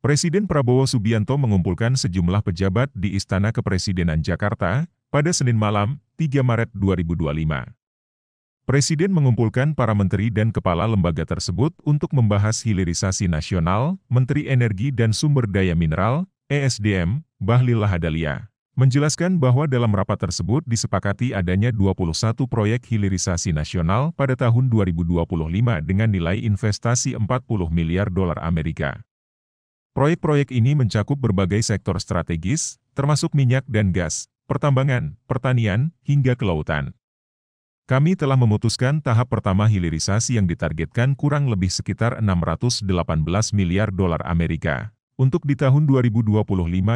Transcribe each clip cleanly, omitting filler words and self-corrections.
Presiden Prabowo Subianto mengumpulkan sejumlah pejabat di Istana Kepresidenan Jakarta pada Senin malam, 3 Maret 2025. Presiden mengumpulkan para menteri dan kepala lembaga tersebut untuk membahas hilirisasi nasional. Menteri Energi dan Sumber Daya Mineral, (ESDM), Bahlil Lahadalia, menjelaskan bahwa dalam rapat tersebut disepakati adanya 21 proyek hilirisasi nasional pada tahun 2025 dengan nilai investasi 40 miliar dolar Amerika. Proyek-proyek ini mencakup berbagai sektor strategis, termasuk minyak dan gas, pertambangan, pertanian, hingga kelautan. Kami telah memutuskan tahap pertama hilirisasi yang ditargetkan kurang lebih sekitar 618 miliar dolar Amerika. Untuk di tahun 2025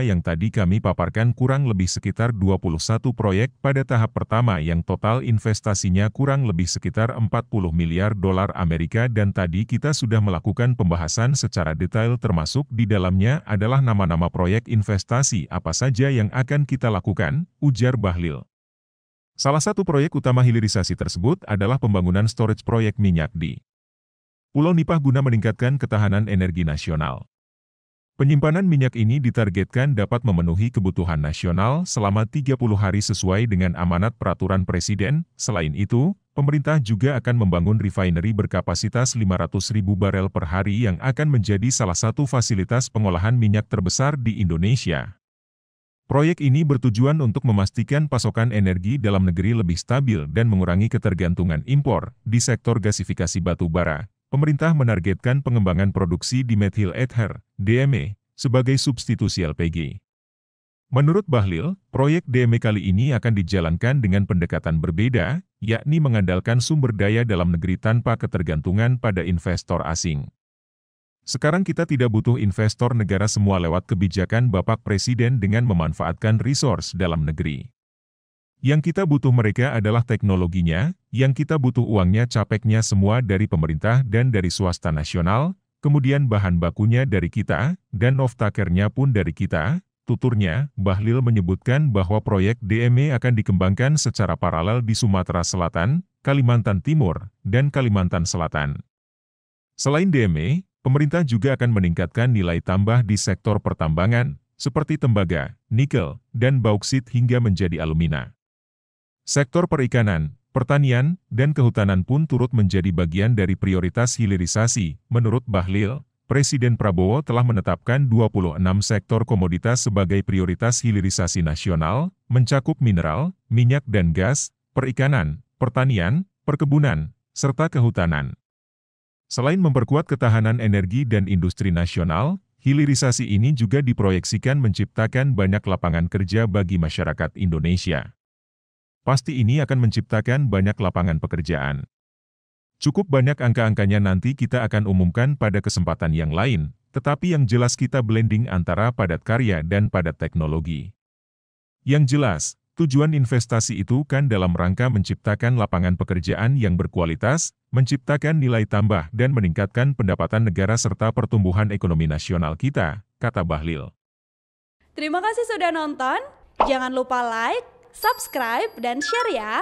yang tadi kami paparkan kurang lebih sekitar 21 proyek pada tahap pertama yang total investasinya kurang lebih sekitar 40 miliar dolar Amerika dan tadi kita sudah melakukan pembahasan secara detail termasuk di dalamnya adalah nama-nama proyek investasi apa saja yang akan kita lakukan, ujar Bahlil. Salah satu proyek utama hilirisasi tersebut adalah pembangunan storage proyek minyak di Pulau Nipah guna meningkatkan ketahanan energi nasional. Penyimpanan minyak ini ditargetkan dapat memenuhi kebutuhan nasional selama 30 hari sesuai dengan amanat peraturan Presiden. Selain itu, pemerintah juga akan membangun refinery berkapasitas 500.000 barel per hari yang akan menjadi salah satu fasilitas pengolahan minyak terbesar di Indonesia. Proyek ini bertujuan untuk memastikan pasokan energi dalam negeri lebih stabil dan mengurangi ketergantungan impor di sektor gasifikasi batu bara. Pemerintah menargetkan pengembangan produksi dimethyl ether, DME, sebagai substitusi LPG. Menurut Bahlil, proyek DME kali ini akan dijalankan dengan pendekatan berbeda, yakni mengandalkan sumber daya dalam negeri tanpa ketergantungan pada investor asing. Sekarang kita tidak butuh investor negara semua lewat kebijakan Bapak Presiden dengan memanfaatkan resource dalam negeri. Yang kita butuh mereka adalah teknologinya, yang kita butuh uangnya capeknya semua dari pemerintah dan dari swasta nasional, kemudian bahan bakunya dari kita, dan off-takernya pun dari kita, tuturnya. Bahlil menyebutkan bahwa proyek DME akan dikembangkan secara paralel di Sumatera Selatan, Kalimantan Timur, dan Kalimantan Selatan. Selain DME, pemerintah juga akan meningkatkan nilai tambah di sektor pertambangan, seperti tembaga, nikel, dan bauksit hingga menjadi alumina. Sektor perikanan, pertanian, dan kehutanan pun turut menjadi bagian dari prioritas hilirisasi. Menurut Bahlil, Presiden Prabowo telah menetapkan 26 sektor komoditas sebagai prioritas hilirisasi nasional, mencakup mineral, minyak dan gas, perikanan, pertanian, perkebunan, serta kehutanan. Selain memperkuat ketahanan energi dan industri nasional, hilirisasi ini juga diproyeksikan menciptakan banyak lapangan kerja bagi masyarakat Indonesia. Pasti ini akan menciptakan banyak lapangan pekerjaan. Cukup banyak angka-angkanya nanti kita akan umumkan pada kesempatan yang lain, tetapi yang jelas kita blending antara padat karya dan padat teknologi. Yang jelas, tujuan investasi itu kan dalam rangka menciptakan lapangan pekerjaan yang berkualitas, menciptakan nilai tambah dan meningkatkan pendapatan negara serta pertumbuhan ekonomi nasional kita, kata Bahlil. Terima kasih sudah nonton, jangan lupa like, subscribe, dan share ya!